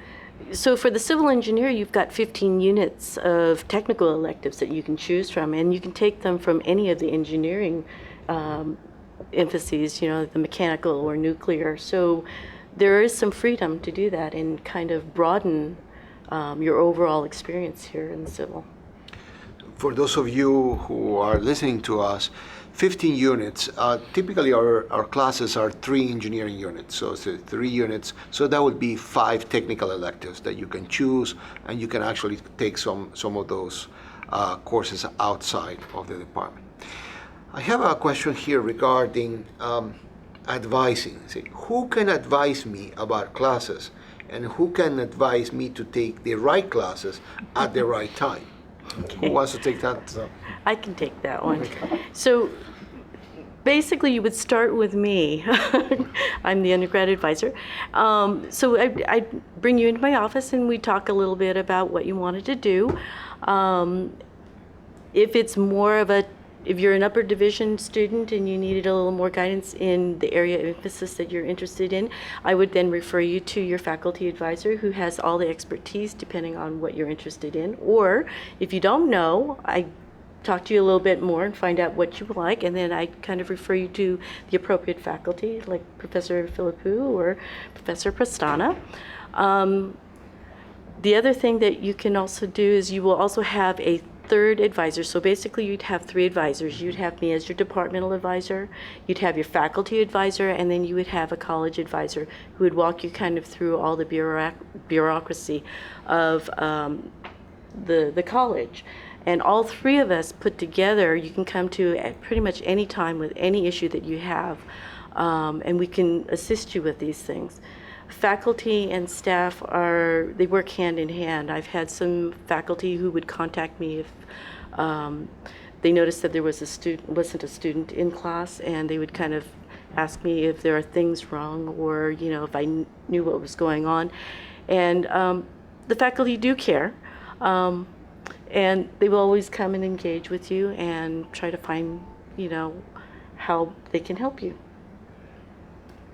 So for the civil engineer, you've got 15 units of technical electives that you can choose from, and you can take them from any of the engineering emphases, the mechanical or nuclear. So there is some freedom to do that and kind of broaden your overall experience here in civil. For those of you who are listening to us, 15 units, typically our classes are 3 engineering units, so it's 3 units, so that would be 5 technical electives that you can choose, and you can actually take some of those courses outside of the department. I have a question here regarding advising. Who can advise me about classes, and who can advise me to take the right classes at the right time? Who wants to take that? I can take that one. Okay. So basically you would start with me. I'm the undergrad advisor. So I bring you into my office and we talk a little bit about what you wanted to do. If you're an upper division student and you needed a little more guidance in the area of emphasis that you're interested in, I would then refer you to your faculty advisor who has all the expertise depending on what you're interested in. Or if you don't know, I talk to you a little bit more and find out what you like, and then I kind of refer you to the appropriate faculty like Professor Philippou or Professor Prestana. The other thing that you can also do is you will also have a 3rd advisor. So basically you'd have 3 advisors. You'd have me as your departmental advisor, you'd have your faculty advisor, and then you would have a college advisor who would walk you kind of through all the bureaucracy of the college. And all 3 of us put together, you can come to at pretty much any time with any issue that you have, and we can assist you with these things. Faculty and staff they work hand in hand. I've had some faculty who would contact me if they noticed that there was wasn't a student in class, and they would kind of ask me if there are things wrong or, if I knew what was going on. And the faculty do care. And they will always come and engage with you and try to find, how they can help you.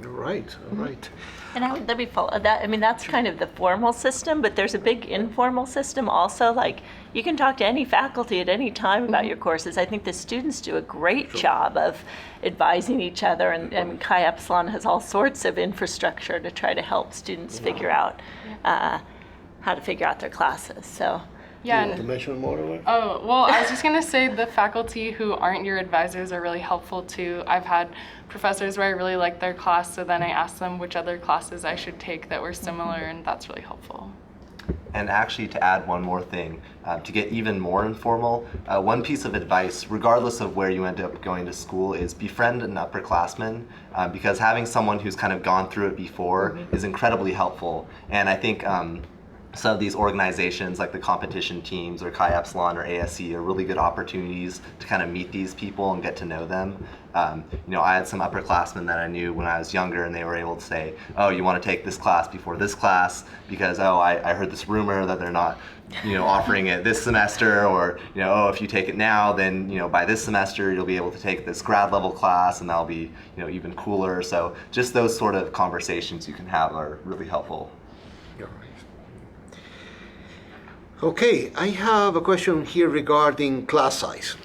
All right, all right. And let me follow that. I mean, that's kind of the formal system, but there's a big informal system also. Like, you can talk to any faculty at any time about your courses. I think the students do a great job of advising each other, and Chi Epsilon has all sorts of infrastructure to try to help students figure out how to figure out their classes. So. Yeah. To mention more of it? Oh, well, I was just going to say the faculty who aren't your advisors are really helpful too. I've had professors where I really liked their class, so then I asked them which other classes I should take that were similar, and that's really helpful. And actually, to add one more thing, to get even more informal, one piece of advice, regardless of where you end up going to school, is befriend an upperclassman, because having someone who's kind of gone through it before is incredibly helpful. And I think some of these organizations like the competition teams or Chi Epsilon or ASE are really good opportunities to kind of meet these people and get to know them. I had some upperclassmen that I knew when I was younger, and they were able to say, oh, you want to take this class before this class because, I heard this rumor that they're not, offering it this semester, or, if you take it now, then, by this semester you'll be able to take this grad level class and that'll be, even cooler. So just those sort of conversations you can have are really helpful. All right. Okay, I have a question here regarding class size.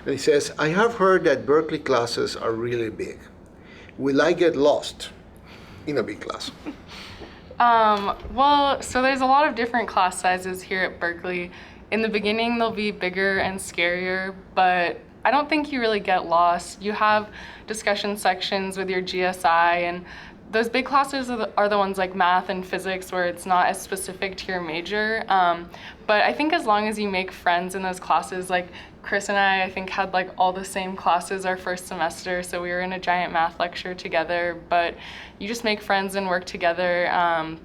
And it says, I have heard that Berkeley classes are really big. Will I get lost in a big class? Well, so there's a lot of different class sizes here at Berkeley. In the beginning, they'll be bigger and scarier, but I don't think you really get lost. You have discussion sections with your GSI, and those big classes are the ones like math and physics where it's not as specific to your major. But I think as long as you make friends in those classes, like Chris and I think had like all the same classes our first semester, so we were in a giant math lecture together, but you just make friends and work together.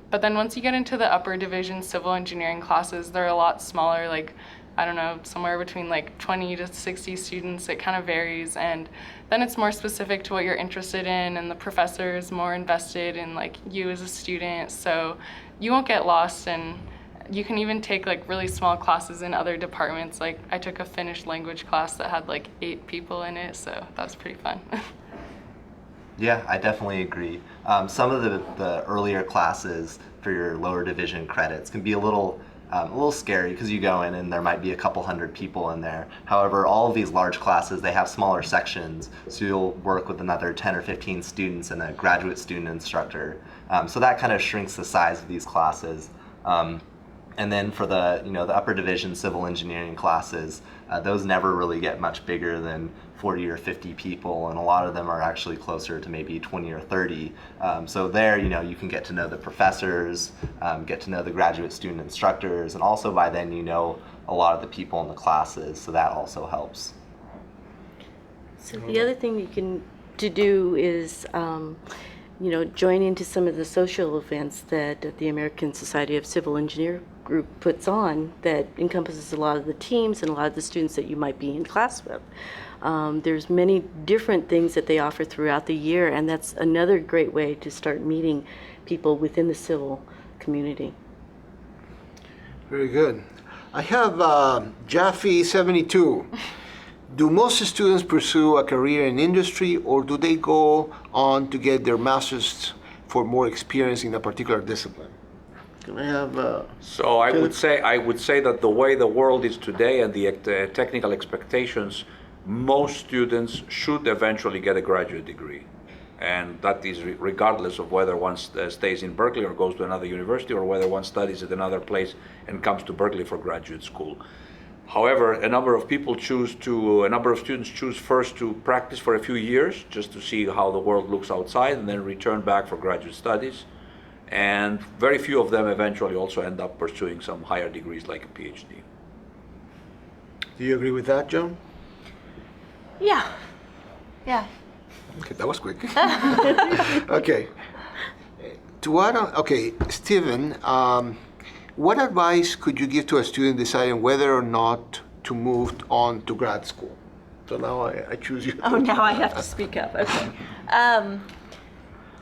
But then once you get into the upper division civil engineering classes, they're a lot smaller, like I don't know, somewhere between like 20 to 60 students. It kind of varies, and then it's more specific to what you're interested in, and the professor is more invested in like you as a student, so you won't get lost. And you can even take like really small classes in other departments. Like I took a Finnish language class that had like 8 people in it, so that was pretty fun. Yeah, I definitely agree. Some of the earlier classes for your lower division credits can be a little scary because you go in and there might be a couple hundred people in there. However, all of these large classes, they have smaller sections, so you'll work with another 10 or 15 students and a graduate student instructor. So that kind of shrinks the size of these classes. And then for the the upper division civil engineering classes, those never really get much bigger than 40 or 50 people, and a lot of them are actually closer to maybe 20 or 30. So there, you can get to know the professors, get to know the graduate student instructors, and also by then a lot of the people in the classes, so that also helps. So the other thing you can do is join into some of the social events that the American Society of Civil Engineer group puts on that encompasses a lot of the teams and a lot of the students that you might be in class with. There's many different things that they offer throughout the year, and that's another great way to start meeting people within the civil community. Very good. I have Jaffe72. Do most students pursue a career in industry, or do they go on to get their master's for more experience in a particular discipline? Can I have? So I would say that the way the world is today and the technical expectations, most students should eventually get a graduate degree, and that is regardless of whether one stays in Berkeley or goes to another university, or whether one studies at another place and comes to Berkeley for graduate school. However, a number of students choose first to practice for a few years just to see how the world looks outside, and then return back for graduate studies. And very few of them eventually also end up pursuing some higher degrees like a PhD. Do you agree with that, Joan? Yeah. Okay, that was quick. Okay. Stephen, what advice could you give to a student deciding whether or not to move on to grad school? So now I choose you. Oh, now I have to speak up. Okay.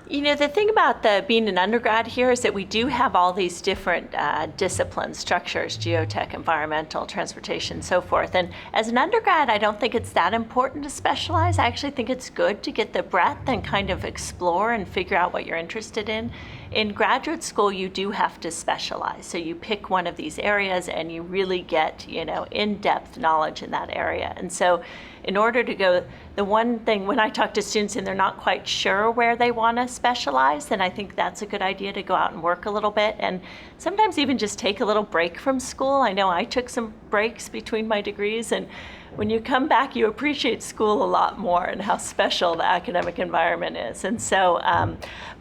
The thing about being an undergrad here is that we do have all these different disciplines, structures, geotech, environmental, transportation, so forth. And as an undergrad, I don't think it's that important to specialize. I actually think it's good to get the breadth and kind of explore and figure out what you're interested in. In graduate school, you do have to specialize. So you pick one of these areas and you really get, in-depth knowledge in that area. And so in order to go, the one thing when I talk to students and they're not quite sure where they want to specialize, then I think that's a good idea to go out and work a little bit and sometimes even just take a little break from school. I know I took some breaks between my degrees, and when you come back, you appreciate school a lot more and how special the academic environment is. And so,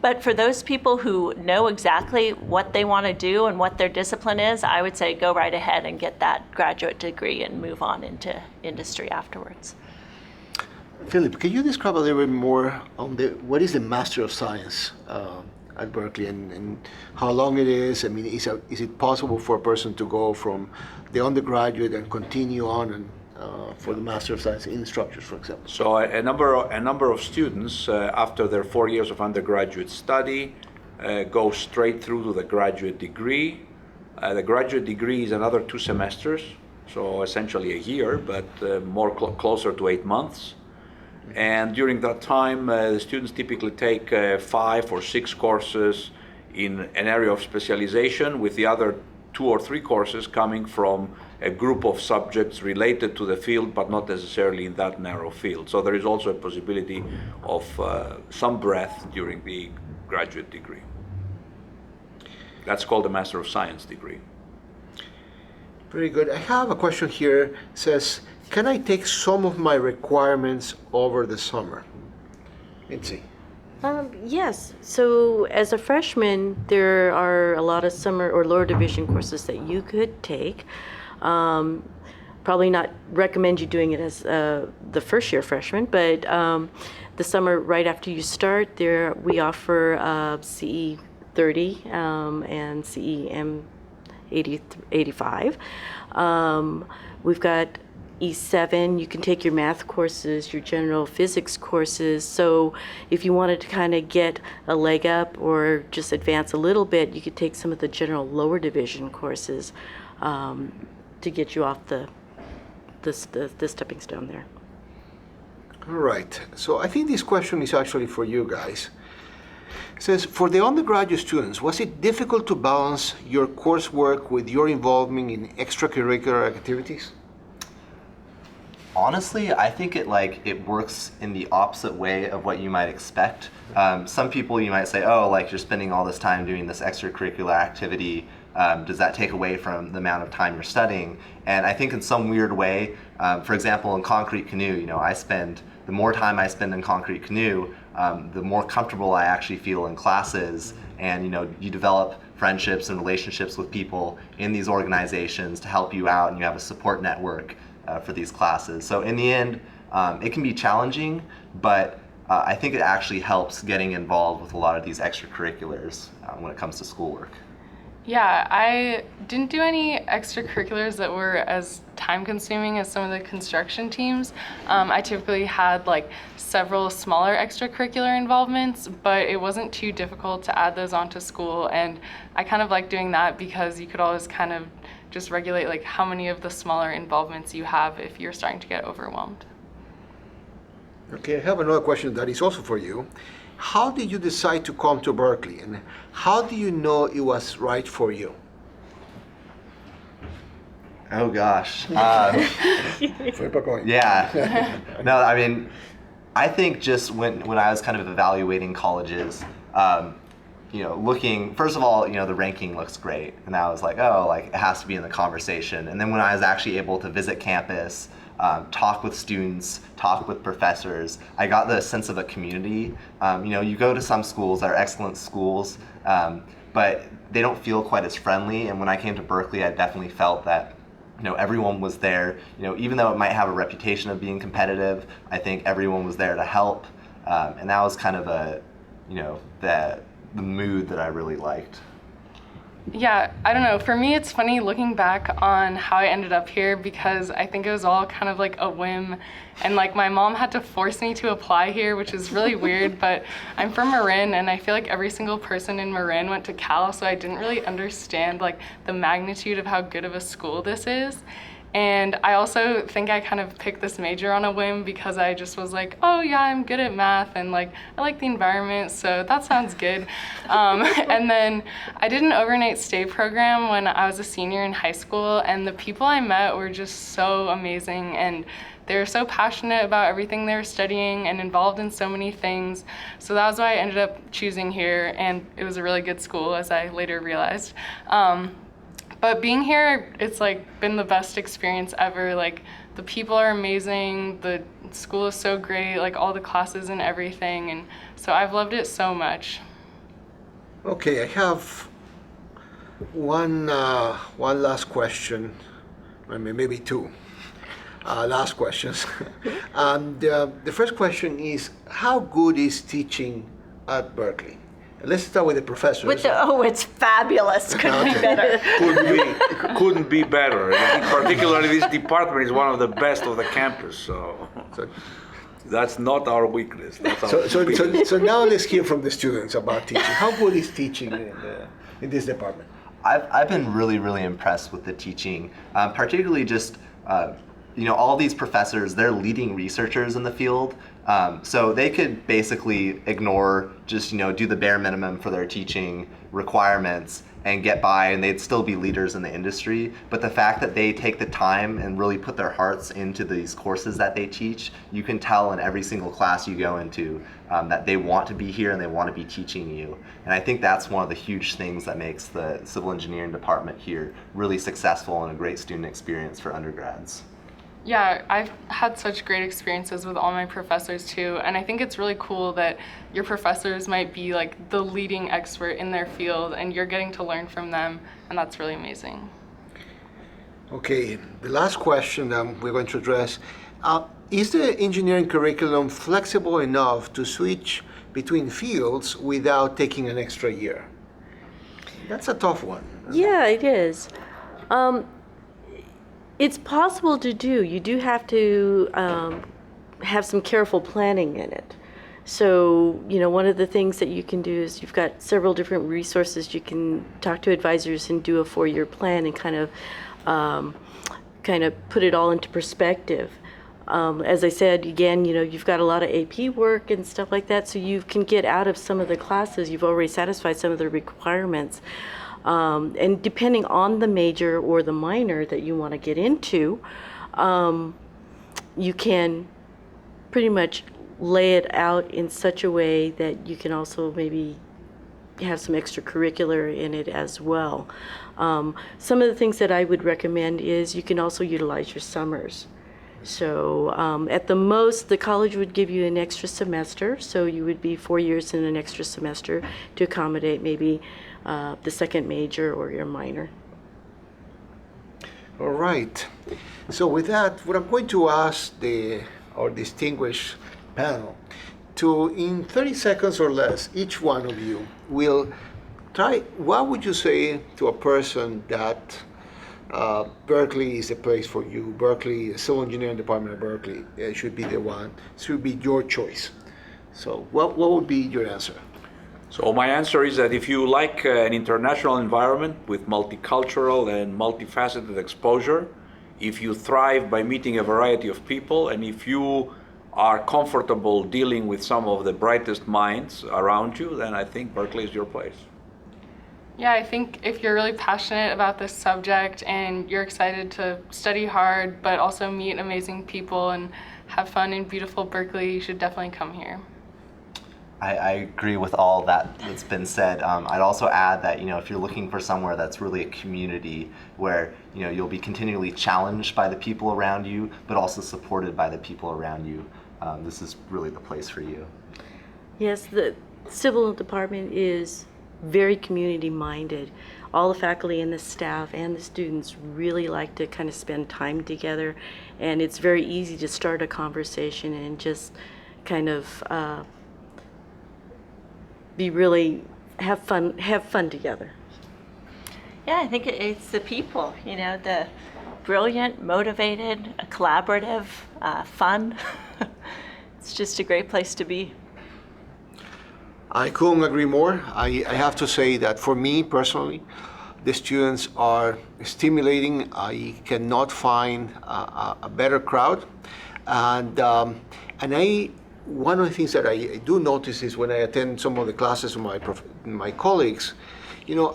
but for those people who know exactly what they want to do and what their discipline is, I would say go right ahead and get that graduate degree and move on into industry afterwards. Philip, can you describe a little bit more on what is the Master of Science at Berkeley and how long it is? I mean, is it possible for a person to go from the undergraduate and continue on and for the Master of Science in structures, for example? So a number of students after their 4 years of undergraduate study go straight through to the graduate degree. The graduate degree is another 2 semesters, so essentially a year, but more closer to 8 months. And during that time, the students typically take 5 or 6 courses in an area of specialization, with the other 2 or 3 courses coming from a group of subjects related to the field, but not necessarily in that narrow field. So there is also a possibility of some breadth during the graduate degree. That's called a Master of Science degree. Very good. I have a question here. It says, can I take some of my requirements over the summer? Mitzi. Yes. So as a freshman, there are a lot of summer or lower division courses that you could take. Probably not recommend you doing it as the first year freshman, but the summer right after you start, we offer CE 30 and CE 85. We've got E7, you can take your math courses, your general physics courses. So if you wanted to kind of get a leg up or just advance a little bit, you could take some of the general lower division courses to get you off the stepping stone there. All right. So I think this question is actually for you guys. It says, for the undergraduate students, was it difficult to balance your coursework with your involvement in extracurricular activities? Honestly, I think it works in the opposite way of what you might expect. Some people you might say, oh, like you're spending all this time doing this extracurricular activity. Does that take away from the amount of time you're studying? And I think in some weird way, for example, in concrete canoe, the more time I spend in concrete canoe, the more comfortable I actually feel in classes. And you develop friendships and relationships with people in these organizations to help you out, and you have a support network for these classes. So in the end, it can be challenging, but I think it actually helps getting involved with a lot of these extracurriculars when it comes to schoolwork. Yeah, I didn't do any extracurriculars that were as time-consuming as some of the construction teams. I typically had several smaller extracurricular involvements, but it wasn't too difficult to add those onto school, and I kind of like doing that because you could always kind of just regulate how many of the smaller involvements you have if you're starting to get overwhelmed. Okay, I have another question that is also for you. How did you decide to come to Berkeley, and how do you know it was right for you? Oh gosh. Yeah. Yeah. No, I mean, I think just when I was kind of evaluating colleges, looking, first of all, the ranking looks great. And I was like, oh, it has to be in the conversation. And then when I was actually able to visit campus, talk with students, talk with professors, I got the sense of a community. You go to some schools that are excellent schools, but they don't feel quite as friendly. And when I came to Berkeley, I definitely felt that everyone was there. Even though it might have a reputation of being competitive, I think everyone was there to help. And that was kind of the mood that I really liked. Yeah, I don't know. For me, it's funny looking back on how I ended up here because I think it was all kind of like a whim. And like my mom had to force me to apply here, which is really weird, but I'm from Marin and I feel like every single person in Marin went to Cal, so I didn't really understand like the magnitude of how good of a school this is. And I also think I kind of picked this major on a whim because I just was like, oh yeah, I'm good at math and like I like the environment, so that sounds good. And then I did an overnight stay program when I was a senior in high school, and the people I met were just so amazing, and they were so passionate about everything they were studying and involved in so many things. So that was why I ended up choosing here, and it was a really good school, as I later realized. But being here, it's like been the best experience ever. Like the people are amazing, the school is so great, like all the classes and everything, and so I've loved it so much. Okay, I have one last question, I mean, maybe two last questions. And the first question is, how good is teaching at Berkeley? Let's start with the professors. It's fabulous. Couldn't be better. Couldn't be better. Particularly this department is one of the best of the campus, so that's not our weakness. That's our So now let's hear from the students about teaching. How good is teaching in this department? I've been really impressed with the teaching, particularly just all these professors, they're leading researchers in the field, so they could basically ignore just do the bare minimum for their teaching requirements and get by, and they'd still be leaders in the industry. But the fact that they take the time and really put their hearts into these courses that they teach, you can tell in every single class you go into that they want to be here and they want to be teaching you. And I think that's one of the huge things that makes the civil engineering department here really successful and a great student experience for undergrads. Yeah, I've had such great experiences with all my professors too, and I think it's really cool that your professors might be like the leading expert in their field and you're getting to learn from them, and that's really amazing. Okay, the last question we're going to address, is the engineering curriculum flexible enough to switch between fields without taking an extra year? That's a tough one. Yeah, it is. It's possible to do. You do have to have some careful planning in it. So, one of the things that you can do is you've got several different resources. You can talk to advisors and do a 4-year plan and kind of put it all into perspective. As I said, again, you've got a lot of AP work and stuff like that, so you can get out of some of the classes. You've already satisfied some of the requirements. And depending on the major or the minor that you want to get into, you can pretty much lay it out in such a way that you can also maybe have some extracurricular in it as well. Some of the things that I would recommend is you can also utilize your summers. So at the most, the college would give you an extra semester, so you would be 4 years in an extra semester to accommodate maybe the second major or your minor. All right. So with that, what I'm going to ask our distinguished panel to, in 30 seconds or less, each one of you will try, what would you say to a person that Berkeley is a place for you, Berkeley, the civil engineering department of Berkeley should be the one, should be your choice? So what would be your answer? So my answer is that if you like an international environment with multicultural and multifaceted exposure, if you thrive by meeting a variety of people, and if you are comfortable dealing with some of the brightest minds around you, then I think Berkeley is your place. Yeah, I think if you're really passionate about this subject and you're excited to study hard, but also meet amazing people and have fun in beautiful Berkeley, you should definitely come here. I agree with all that's been said. I'd also add that if you're looking for somewhere that's really a community where you'll be continually challenged by the people around you, but also supported by the people around you, this is really the place for you. Yes, the civil department is very community minded. All the faculty and the staff and the students really like to kind of spend time together, and it's very easy to start a conversation and just kind of have fun together. Yeah, I think it's the people, the brilliant, motivated, collaborative, fun. It's just a great place to be. I couldn't agree more. I have to say that for me personally, the students are stimulating. I cannot find a better crowd. And one of the things that I do notice is when I attend some of the classes with my colleagues,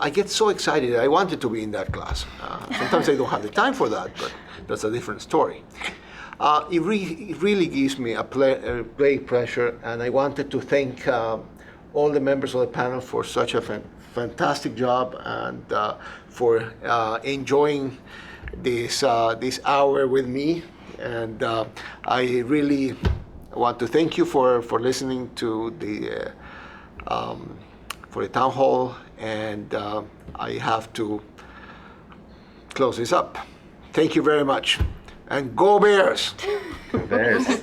I get so excited. I wanted to be in that class. Sometimes I don't have the time for that, but that's a different story. It really gives me a great pleasure, and I wanted to thank all the members of the panel for such a fantastic job and for enjoying this hour with me. And I really want to thank you for listening to the town hall, and I have to close this up. Thank you very much, and go Bears! Bears.